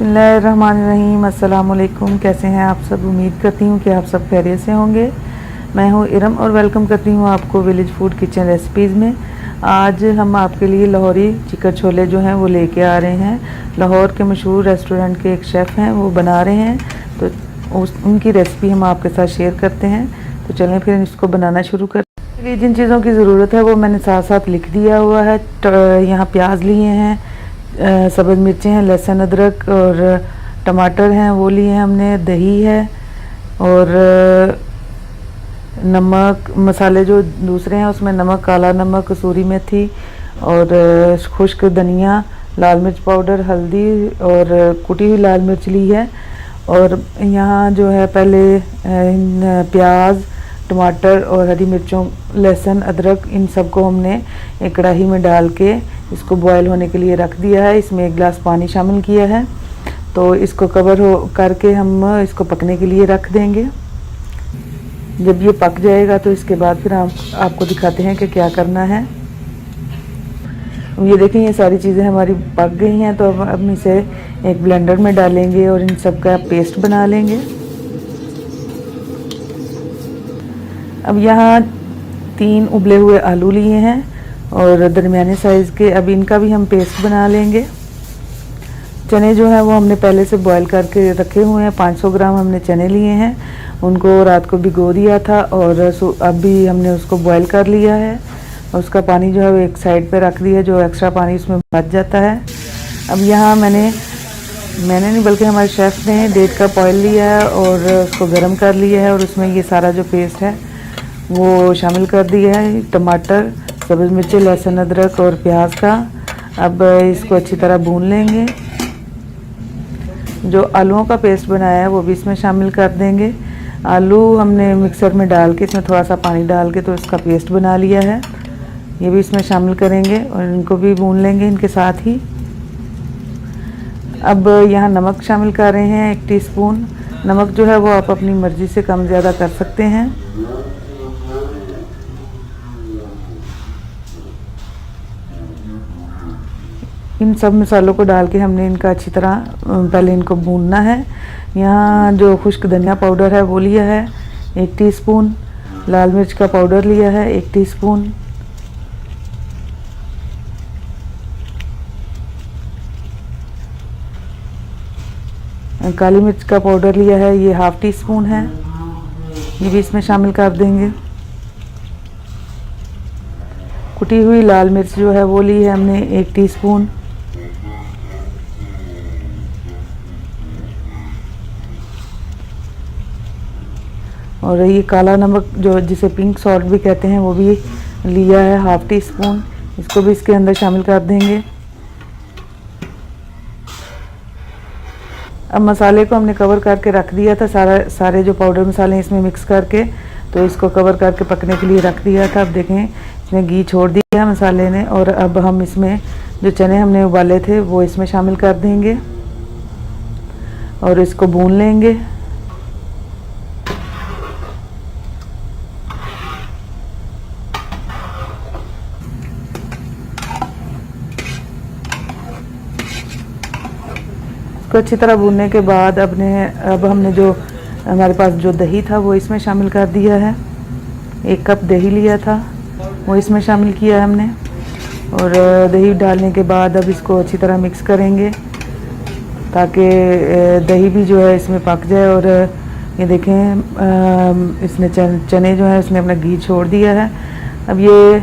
बिस्मिल्लाहिर्रहमानिर्रहीम। अस्सलामुअलैकुम। कैसे हैं आप सब? उम्मीद करती हूँ कि आप सब खैरियत से होंगे। मैं हूँ इरम और वेलकम करती हूँ आपको विलेज फूड किचन रेसिपीज़ में। आज हम आपके लिए लाहौरी चिकन छोले जो हैं वो लेके आ रहे हैं। लाहौर के मशहूर रेस्टोरेंट के एक शेफ़ हैं, वो बना रहे हैं, तो उनकी रेसिपी हम आपके साथ शेयर करते हैं। तो चलें फिर इसको बनाना शुरू करते हैं। जिन चीज़ों की ज़रूरत है वो मैंने साथ साथ लिख दिया हुआ है। यहाँ प्याज लिए हैं, सब्ज़ मिर्चें हैं, लहसुन अदरक और टमाटर हैं वो लिए हैं हमने, दही है और नमक। मसाले जो दूसरे हैं उसमें नमक, काला नमक, कसूरी मेथी और खुश्क धनिया, लाल मिर्च पाउडर, हल्दी और कुटी हुई लाल मिर्च ली है। और यहाँ जो है पहले प्याज, टमाटर और हरी मिर्चों, लहसुन, अदरक, इन सबको हमने एक कढ़ाई में डाल के इसको बॉयल होने के लिए रख दिया है। इसमें 1 गिलास पानी शामिल किया है। तो इसको कवर हो करके हम इसको पकने के लिए रख देंगे। जब ये पक जाएगा तो इसके बाद फिर हम आपको दिखाते हैं कि क्या करना है। ये देखें, ये सारी चीज़ें हमारी पक गई हैं। तो अब हम इसे एक ब्लेंडर में डालेंगे और इन सब का पेस्ट बना लेंगे। अब यहाँ 3 उबले हुए आलू लिए हैं और दरमियाने साइज़ के। अब इनका भी हम पेस्ट बना लेंगे। चने जो हैं वो हमने पहले से बॉईल करके रखे हुए हैं। 500 ग्राम हमने चने लिए हैं, उनको रात को भिगो दिया था और अब भी हमने उसको बॉईल कर लिया है। और उसका पानी जो है वो एक साइड पे रख दिया, जो एक्स्ट्रा पानी उसमें बच जाता है। अब यहाँ मैंने नहीं बल्कि हमारे शेफ़ ने 1.5 कप ऑयल लिया है और उसको गर्म कर लिया है और उसमें ये सारा जो पेस्ट है वो शामिल कर दिया है। टमाटर, सब्ज़ मिर्ची, लहसुन अदरक और प्याज का। अब इसको अच्छी तरह भून लेंगे। जो आलूओं का पेस्ट बनाया है वो भी इसमें शामिल कर देंगे। आलू हमने मिक्सर में डाल के इसमें थोड़ा सा पानी डाल के तो इसका पेस्ट बना लिया है, ये भी इसमें शामिल करेंगे और इनको भी भून लेंगे इनके साथ ही। अब यहाँ नमक शामिल कर रहे हैं 1 टीस्पून। नमक जो है वो आप अपनी मर्ज़ी से कम ज़्यादा कर सकते हैं। इन सब मसालों को डाल के हमने इनका अच्छी तरह पहले इनको भूनना है। यहाँ जो खुश्क धनिया पाउडर है वो लिया है 1 टीस्पून। लाल मिर्च का पाउडर लिया है 1 टीस्पून। काली मिर्च का पाउडर लिया है, ये 1/2 टीस्पून है, ये भी इसमें शामिल कर देंगे। कुटी हुई लाल मिर्च जो है वो ली है हमने 1 टीस्पून। और ये काला नमक जो जिसे पिंक सॉल्ट भी कहते हैं वो भी लिया है 1/2 टीस्पून, इसको भी इसके अंदर शामिल कर देंगे। अब मसाले को हमने कवर करके रख दिया था, सारे जो पाउडर मसाले इसमें मिक्स करके, तो इसको कवर करके पकने के लिए रख दिया था। अब देखें इसने घी छोड़ दिया है मसाले ने। और अब हम इसमें जो चने हमने उबाले थे वो इसमें शामिल कर देंगे और इसको भून लेंगे। इसको अच्छी तरह भूनने के बाद अब हमने जो हमारे पास जो दही था वो इसमें शामिल कर दिया है। 1 कप दही लिया था वो इसमें शामिल किया है हमने। और दही डालने के बाद अब इसको अच्छी तरह मिक्स करेंगे ताकि दही भी जो है इसमें पक जाए। और ये देखें इसने चने जो है उसने अपना घी छोड़ दिया है। अब ये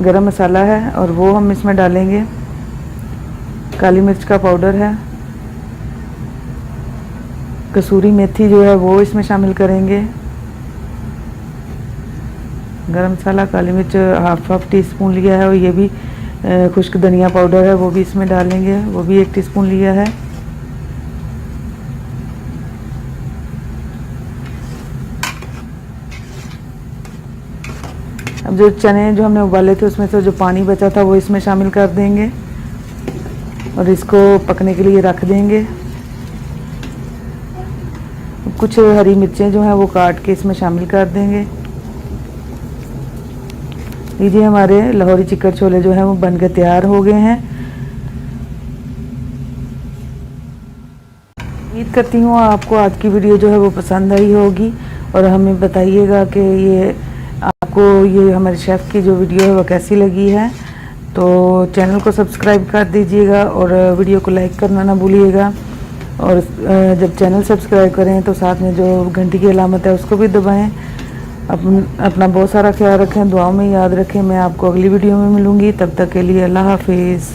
गरम मसाला है और वो हम इसमें डालेंगे। काली मिर्च का पाउडर है, कसूरी मेथी जो है वो इसमें शामिल करेंगे। गरम मसाला, काली मिर्च 1/2 टीस्पून लिया है और ये भी खुश्क धनिया पाउडर है वो भी इसमें डालेंगे, वो भी 1 टीस्पून लिया है। अब जो चने जो हमने उबाले थे उसमें से जो पानी बचा था वो इसमें शामिल कर देंगे और इसको पकने के लिए रख देंगे। कुछ हरी मिर्चें जो हैं वो काट के इसमें शामिल कर देंगे। लीजिए, हमारे लाहौरी चिकन छोले जो हैं वो बनकर तैयार हो गए हैं। उम्मीद करती हूँ आपको आज की वीडियो जो है वो पसंद आई होगी और हमें बताइएगा कि ये आपको ये हमारे शेफ़ की जो वीडियो है वो कैसी लगी है। तो चैनल को सब्सक्राइब कर दीजिएगा और वीडियो को लाइक करना ना भूलिएगा। और जब चैनल सब्सक्राइब करें तो साथ में जो घंटी की अलामत है उसको भी दबाएं। अपना बहुत सारा ख्याल रखें, दुआओं में याद रखें। मैं आपको अगली वीडियो में मिलूँगी, तब तक के लिए अल्लाह हाफिज़।